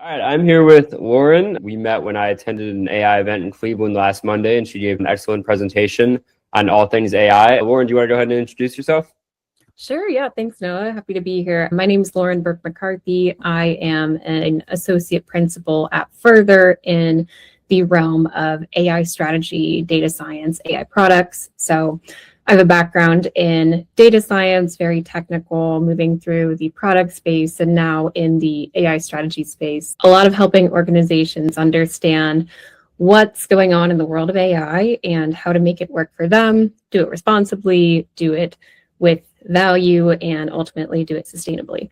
All right, I'm here with Lauren. We met when I attended an AI event in Cleveland last Monday, and she gave an excellent presentation on all things AI. Lauren, do you want to go ahead and introduce yourself? Sure. Yeah. Thanks, Noah. Happy to be here. My name is Lauren Burke-McCarthy. I am an associate principal at Further in the realm of AI strategy, data science, AI products. So I have a background in data science, very technical, moving through the product space and now in the AI strategy space. A lot of helping organizations understand what's going on in the world of AI and how to make it work for them, do it responsibly, do it with value, and ultimately do it sustainably.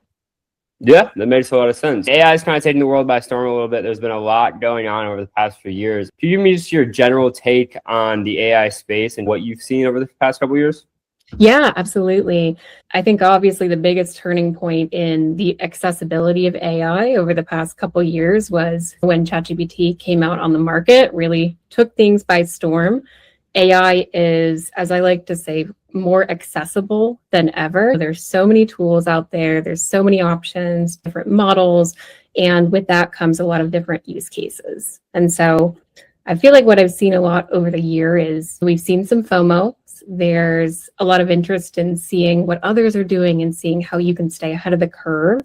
Yeah, that makes a lot of sense. AI is kind of taking the world by storm a little bit. There's been a lot going on over the past few years. Can you give me just your general take on the AI space and what you've seen over the past couple of years? Yeah, absolutely. I think obviously the biggest turning point in the accessibility of AI over the past couple of years was when ChatGPT came out on the market, really took things by storm. AI is, as I like to say, more accessible than ever. There's so many tools out there. There's so many options, different models, and with that comes a lot of different use cases. And so I feel like what I've seen a lot over the year is we've seen some FOMO. There's a lot of interest in seeing what others are doing and seeing how you can stay ahead of the curve.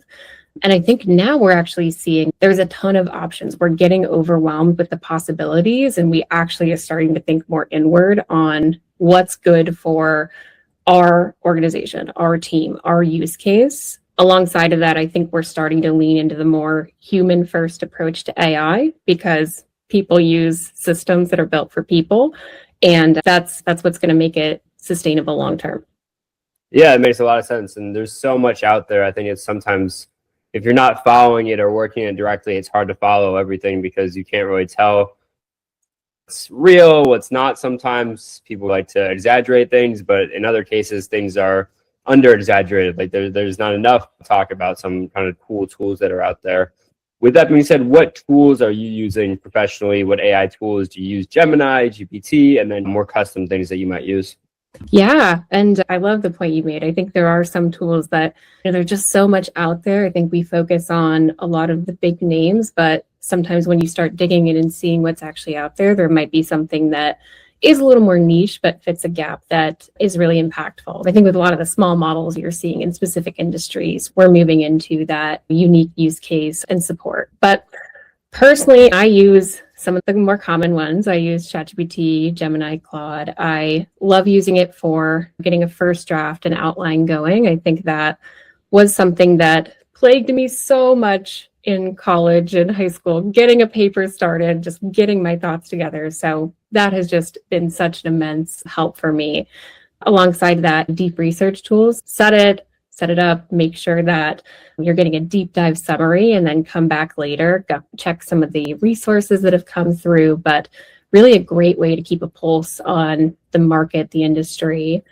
And I think now we're actually seeing there's a ton of options. We're getting overwhelmed with the possibilities, and we actually are starting to think more inward on what's good for our organization, our team, our use case. Alongside of that, I think we're starting to lean into the more human first approach to AI because people use systems that are built for people. And that's what's going to make it sustainable long term. Yeah, it makes a lot of sense. And there's so much out there. I think it's sometimes if you're not following it or working it directly, it's hard to follow everything because you can't really tell what's real, what's not. Sometimes people like to exaggerate things, but in other cases, things are under exaggerated. Like there's not enough to talk about some kind of cool tools that are out there. With that being said, what tools are you using professionally? What AI tools do you use? Gemini, GPT, and then more custom things that you might use? Yeah, and I love the point you made. I think there are some tools that, there's just so much out there. I think we focus on a lot of the big names, but sometimes when you start digging in and seeing what's actually out there, there might be something that is a little more niche, but fits a gap that is really impactful. I think with a lot of the small models you're seeing in specific industries, we're moving into that unique use case and support. But personally, I use some of the more common ones. I use ChatGPT, Gemini, Claude. I love using it for getting a first draft and outline going. I think that was something that plagued me so much in college and high school, getting a paper started, just getting my thoughts together. So that has just been such an immense help for me. Alongside that, deep research tools, set it up, make sure that you're getting a deep dive summary, and then come back later, check some of the resources that have come through, but really a great way to keep a pulse on the market, the industry.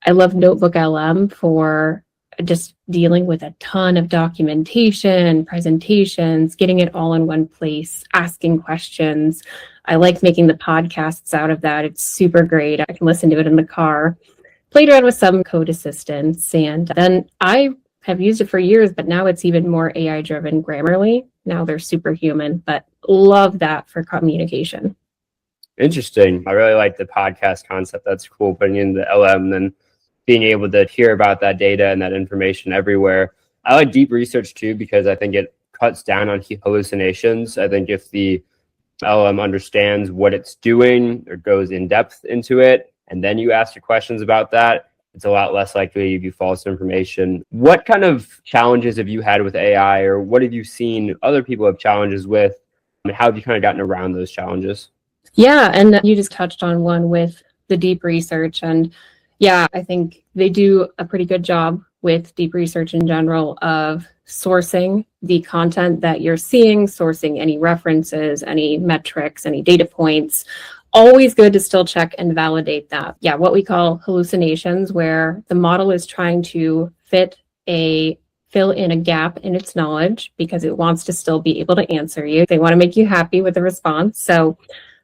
I love Notebook LM for just dealing with a ton of documentation, presentations, getting it all in one place, asking questions. I like making the podcasts out of that. It's super great. I can listen to it in the car. Played around with some code assistants, and then I have used it for years, but now it's even more AI-driven. Grammarly, now they're superhuman, but love that for communication. Interesting. I really like the podcast concept. That's cool. Putting in the LM and then being able to hear about that data and that information everywhere. I like deep research too, because I think it cuts down on hallucinations. I think if the LM understands what it's doing or goes in depth into it, and then you ask your questions about that, it's a lot less likely to give you false information. What kind of challenges have you had with AI, or what have you seen other people have challenges with, and how have you kind of gotten around those challenges? Yeah, and you just touched on one with the deep research. And yeah, I think they do a pretty good job with deep research in general of sourcing the content that you're seeing, sourcing any references, any metrics, any data points. Always good to still check and validate that. Yeah, what we call hallucinations, where the model is trying to fill in a gap in its knowledge because it wants to still be able to answer you. They want to make you happy with the response. So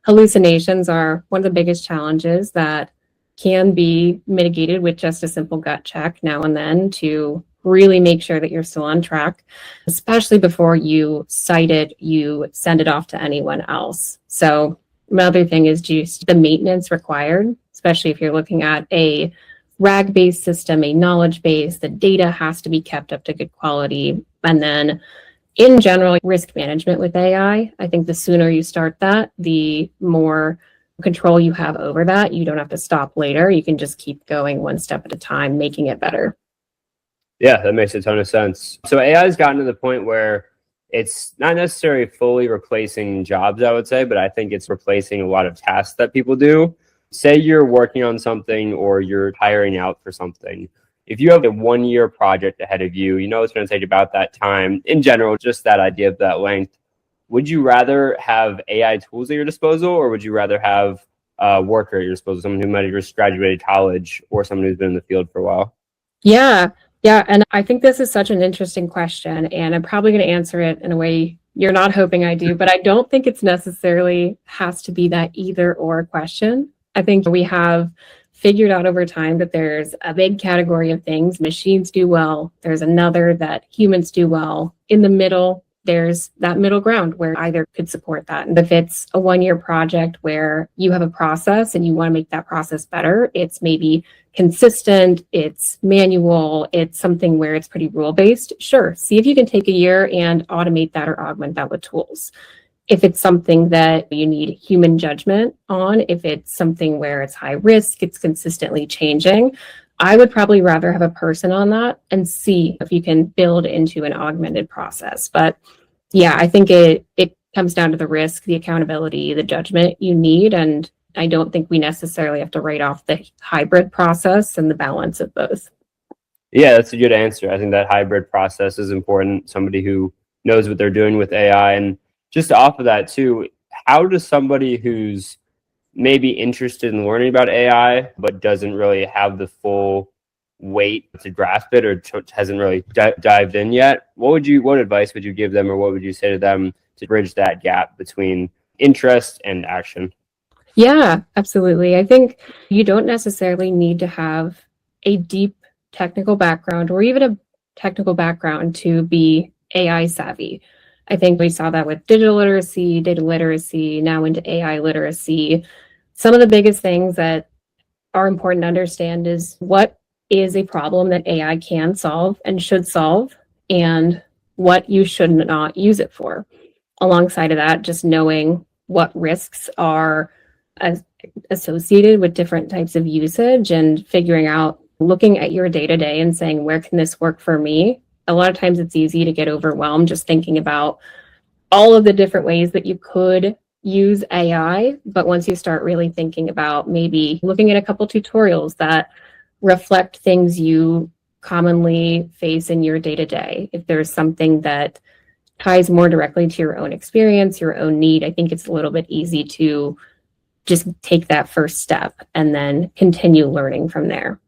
hallucinations are one of the biggest challenges that can be mitigated with just a simple gut check now and then to really make sure that you're still on track, especially before you cite it, you send it off to anyone else. So another thing is just the maintenance required, especially if you're looking at a RAG-based system, a knowledge base, the data has to be kept up to good quality. And then in general, risk management with AI, I think the sooner you start that, the more control you have over that. You don't have to stop later. You can just keep going one step at a time, making it better. Yeah, that makes a ton of sense. So AI has gotten to the point where it's not necessarily fully replacing jobs, I would say, but I think it's replacing a lot of tasks that people do. Say you're working on something or you're hiring out for something. If you have a 1 year project ahead of you, you know it's going to take about that time. In general, just that idea of that length. Would you rather have AI tools at your disposal, or would you rather have a worker at your disposal, someone who might have just graduated college or someone who's been in the field for a while? Yeah, yeah. And I think this is such an interesting question, and I'm probably going to answer it in a way you're not hoping I do, but I don't think it's necessarily has to be that either or question. I think we have figured out over time that there's a big category of things machines do well. There's another that humans do well. In the middle, there's that middle ground where either could support that. And if it's a 1 year project where you have a process and you want to make that process better, it's maybe consistent, it's manual, it's something where it's pretty rule-based. Sure, see if you can take a year and automate that or augment that with tools. If it's something that you need human judgment on, if it's something where it's high risk, it's consistently changing, I would probably rather have a person on that and see if you can build into an augmented process. But yeah, I think it comes down to the risk, the accountability, the judgment you need. And I don't think we necessarily have to write off the hybrid process and the balance of both. Yeah, that's a good answer. I think that hybrid process is important. Somebody who knows what they're doing with AI. And just off of that too, how does somebody who's maybe interested in learning about AI but doesn't really have the full weight to grasp it or hasn't really dived in yet, what advice would you give them, or what would you say to them to bridge that gap between interest and action? Yeah, absolutely. I think you don't necessarily need to have a deep technical background or even a technical background to be AI savvy. I think we saw that with digital literacy, data literacy, now into AI literacy. Some of the biggest things that are important to understand is what is a problem that AI can solve and should solve, and what you should not use it for. Alongside of that, just knowing what risks are associated with different types of usage and figuring out, looking at your day to day and saying, where can this work for me? A lot of times it's easy to get overwhelmed just thinking about all of the different ways that you could use AI. But once you start really thinking about maybe looking at a couple tutorials that reflect things you commonly face in your day to day, if there's something that ties more directly to your own experience, your own need, I think it's a little bit easy to just take that first step and then continue learning from there.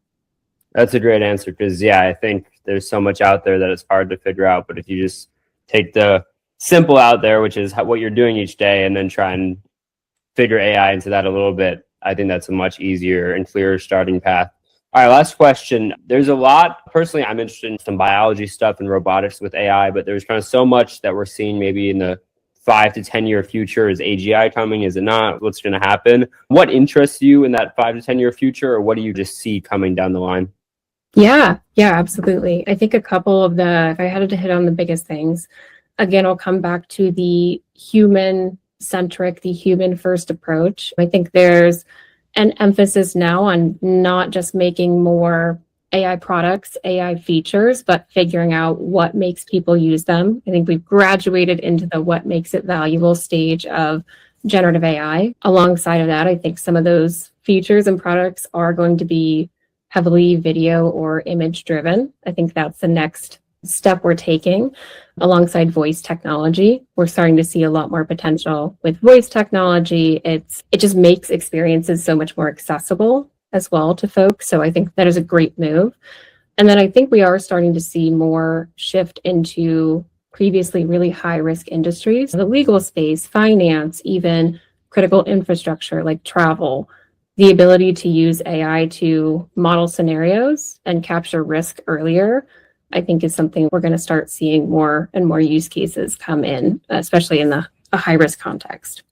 That's a great answer, because yeah, I think there's so much out there that it's hard to figure out. But if you just take the simple out there, which is what you're doing each day, and then try and figure AI into that a little bit, I think that's a much easier and clearer starting path. All right, last question. There's a lot, personally, I'm interested in some biology stuff and robotics with AI, but there's kind of so much that we're seeing maybe in the 5 to 10 year future. Is AGI coming? Is it not? What's going to happen? What interests you in that 5 to 10 year future, or what do you just see coming down the line? Yeah, absolutely. I think a couple of if I had to hit on the biggest things, again, I'll come back to the human-centric, the human-first approach. I think there's an emphasis now on not just making more AI products, AI features, but figuring out what makes people use them. I think we've graduated into the what makes it valuable stage of generative AI. Alongside of that, I think some of those features and products are going to be heavily video or image driven. I think that's the next step we're taking alongside voice technology. We're starting to see a lot more potential with voice technology. It just makes experiences so much more accessible as well to folks. So I think that is a great move. And then I think we are starting to see more shift into previously really high risk industries, the legal space, finance, even critical infrastructure like travel. The ability to use AI to model scenarios and capture risk earlier, I think is something we're going to start seeing more and more use cases come in, especially in a high risk context.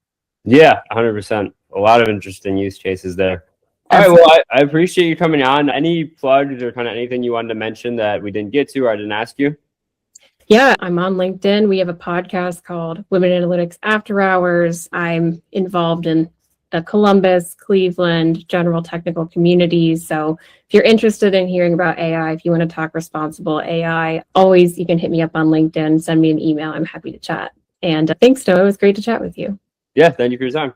Yeah, 100%. A lot of interesting use cases there. All right, well, I appreciate you coming on. Any plugs or kind of anything you wanted to mention that we didn't get to or I didn't ask you? Yeah, I'm on LinkedIn. We have a podcast called Women Analytics After Hours. I'm involved in the Columbus, Cleveland, general technical communities. So if you're interested in hearing about AI, if you want to talk responsible AI, always you can hit me up on LinkedIn, send me an email. I'm happy to chat. And thanks, Noah. It was great to chat with you. Yeah, thank you for your time.